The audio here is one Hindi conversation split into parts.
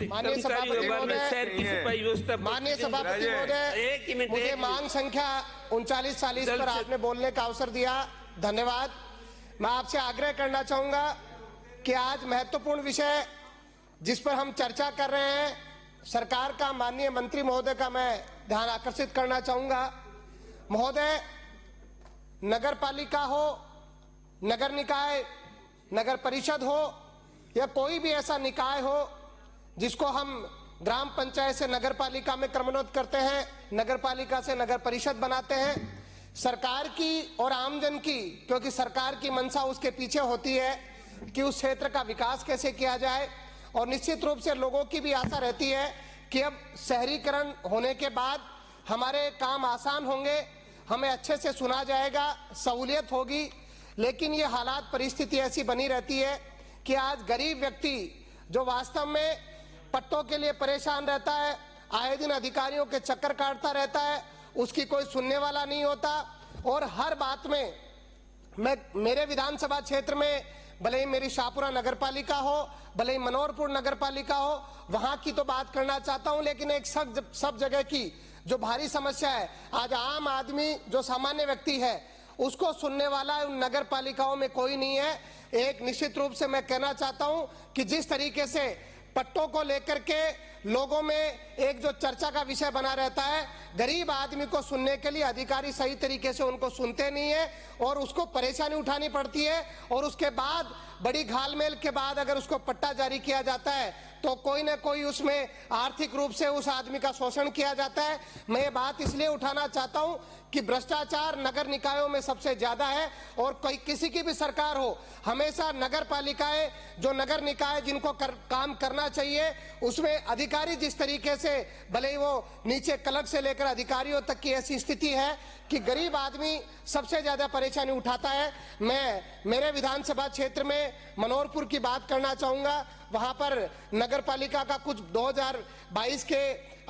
माननीय सभापति महोदय, मुझे मांग संख्या 3940 पर आपने बोलने का अवसर दिया, धन्यवाद। मैं आपसे आग्रह करना चाहूंगा कि आज महत्वपूर्ण विषय जिस पर हम चर्चा कर रहे हैं, सरकार का, माननीय मंत्री महोदय का मैं ध्यान आकर्षित करना चाहूंगा। महोदय, नगर पालिका हो, नगर निकाय, नगर परिषद हो या कोई भी ऐसा निकाय हो जिसको हम ग्राम पंचायत से नगर पालिका में क्रमोन्नत करते हैं, नगर पालिका से नगर परिषद बनाते हैं, सरकार की और आमजन की, क्योंकि सरकार की मंशा उसके पीछे होती है कि उस क्षेत्र का विकास कैसे किया जाए, और निश्चित रूप से लोगों की भी आशा रहती है कि अब शहरीकरण होने के बाद हमारे काम आसान होंगे, हमें अच्छे से सुना जाएगा, सहूलियत होगी। लेकिन ये हालात, परिस्थिति ऐसी बनी रहती है कि आज गरीब व्यक्ति जो वास्तव में पट्टों के लिए परेशान रहता है, आए दिन अधिकारियों के चक्कर काटता रहता है, उसकी कोई सुनने वाला नहीं होता। और हर बात में मेरे विधानसभा क्षेत्र में, भले ही मेरी शाहपुरा नगर पालिका हो, भले ही मनोहरपुर नगर पालिका हो, वहां की तो बात करना चाहता हूं, लेकिन एक सब जगह की जो भारी समस्या है, आज आम आदमी जो सामान्य व्यक्ति है उसको सुनने वाला उन नगर पालिकाओं में कोई नहीं है। एक निश्चित रूप से मैं कहना चाहता हूं कि जिस तरीके से पट्टों को लेकर के लोगों में एक जो चर्चा का विषय बना रहता है, गरीब आदमी को सुनने के लिए अधिकारी सही तरीके से उनको सुनते नहीं है और उसको परेशानी उठानी पड़ती है, और उसके बाद बड़ी घालमेल के बाद अगर उसको पट्टा जारी किया जाता है तो कोई ना कोई उसमें आर्थिक रूप से उस आदमी का शोषण किया जाता है। मैं ये बात इसलिए उठाना चाहता हूं कि भ्रष्टाचार नगर निकायों में सबसे ज्यादा है, और कोई किसी की भी सरकार हो, हमेशा नगर पालिकाएं, जो नगर निकाय जिनको काम करना चाहिए, उसमें अधिकारी जिस तरीके से, भले ही वो नीचे क्लर्क से लेकर अधिकारियों तक की ऐसी स्थिति है कि गरीब आदमी सबसे ज्यादा परेशानी उठाता है। मैं मेरे विधानसभा क्षेत्र में मनोहरपुर की बात करना चाहूंगा। वहां पर नगर पालिका का कुछ 2022 के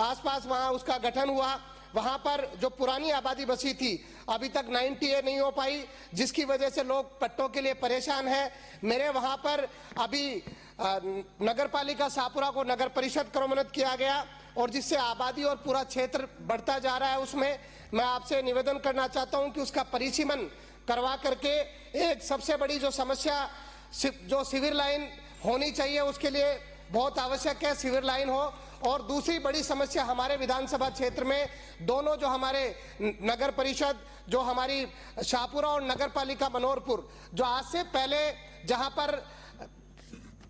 आसपास वहां उसका गठन हुआ। वहां पर जो पुरानी आबादी बसी थी, अभी तक 90A नहीं हो पाई, जिसकी वजह से लोग पट्टों के लिए परेशान हैं। मेरे वहां पर अभी नगर पालिका शाहपुरा को नगर परिषद क्रमोन्नत किया गया, और जिससे आबादी और पूरा क्षेत्र बढ़ता जा रहा है। उसमें मैं आपसे निवेदन करना चाहता हूं कि उसका परिसीमन करवा करके एक सबसे बड़ी जो समस्या, जो सिविल लाइन होनी चाहिए, उसके लिए बहुत आवश्यक है सिविल लाइन हो। और दूसरी बड़ी समस्या हमारे विधानसभा क्षेत्र में, दोनों जो हमारे नगर परिषद, जो हमारी शाहपुरा और नगर पालिका मनोहरपुर, जो आज से पहले जहां पर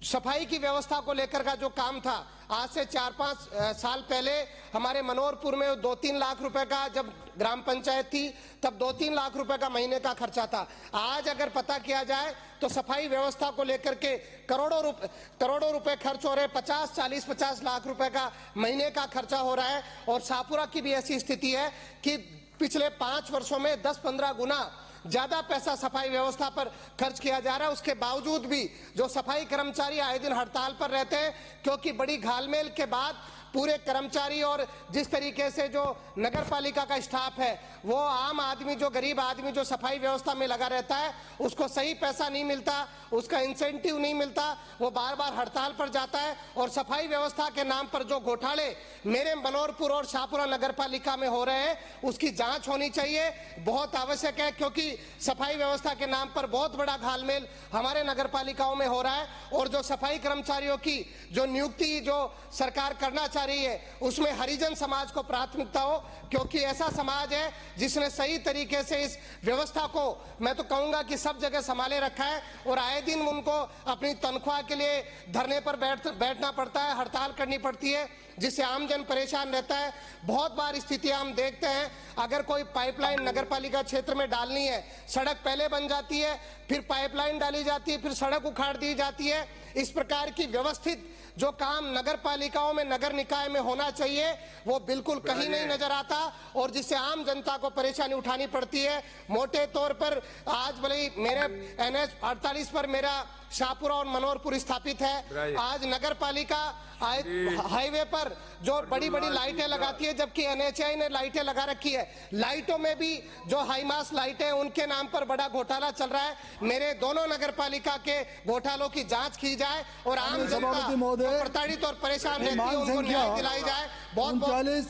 सफाई की व्यवस्था को लेकर का जो काम था, आज से 4-5 साल पहले हमारे मनोहरपुर में 2-3 लाख रुपए का, जब ग्राम पंचायत थी तब 2-3 लाख रुपए का महीने का खर्चा था। आज अगर पता किया जाए तो सफाई व्यवस्था को लेकर के करोड़ों रुपए खर्च हो रहे, 50 लाख रुपए का महीने का खर्चा हो रहा है। और शाहपुरा की भी ऐसी स्थिति है कि पिछले 5 वर्षों में 10-15 गुना ज्यादा पैसा सफाई व्यवस्था पर खर्च किया जा रहा है। उसके बावजूद भी जो सफाई कर्मचारी आए दिन हड़ताल पर रहते हैं, क्योंकि बड़ी घालमेल के बाद पूरे कर्मचारी और जिस तरीके से जो नगर पालिका का स्टाफ है, वो आम आदमी, जो गरीब आदमी जो सफाई व्यवस्था में लगा रहता है, उसको सही पैसा नहीं मिलता, उसका इंसेंटिव नहीं मिलता, वो बार बार हड़ताल पर जाता है। और सफाई व्यवस्था के नाम पर जो घोटाले मेरे मनोहरपुर और शाहपुरा नगर पालिका में हो रहे हैं, उसकी जांच होनी चाहिए, बहुत आवश्यक है। क्योंकि सफाई व्यवस्था के नाम पर बहुत बड़ा घालमेल हमारे नगर पालिकाओं में हो रहा है, और जो सफाई कर्मचारियों की जो नियुक्ति जो सरकार करना चाह रही है, उसमें हरिजन समाज को प्राथमिकता हो, क्योंकि ऐसा समाज है जिसने सही तरीके से इस व्यवस्था को, मैं तो कहूंगा कि सब जगह संभाले रखा है। और आए दिन उनको अपनी तनख्वाह के लिए धरने पर बैठना पड़ता है, हड़ताल करनी पड़ती है, जिससे आमजन परेशान रहता है। बहुत बार स्थितियां हम देखते हैं, अगर कोई पाइपलाइन नगर पालिका क्षेत्र में डालनी है, सड़क पहले बन जाती है, फिर पाइपलाइन डाली जाती है, फिर सड़क उखाड़ दी जाती है। इस प्रकार की व्यवस्थित जो काम नगर पालिकाओं में, नगर निकाय में होना चाहिए, वो बिल्कुल कहीं नहीं नजर आता, और जिससे आम जनता को परेशानी उठानी पड़ती है। मोटे तौर पर आज भले ही मेरे NH 48 पर मेरा शाहपुरा और मनोहरपुर स्थापित है, आज नगर पालिका हाईवे पर जो बड़ी बड़ी लाइटें लगाती है, जबकि NHAI ने लाइटें लगा रखी है। लाइटों में भी जो हाईमास लाइटें, उनके नाम पर बड़ा घोटाला चल रहा है। मेरे दोनों नगर पालिका के घोटालों की जांच की जाए और आम जनता सभापति महोदय, प्रताड़ित और परेशान रहती है उनको संख्या न्याय दिलाई जाए। बहुत 39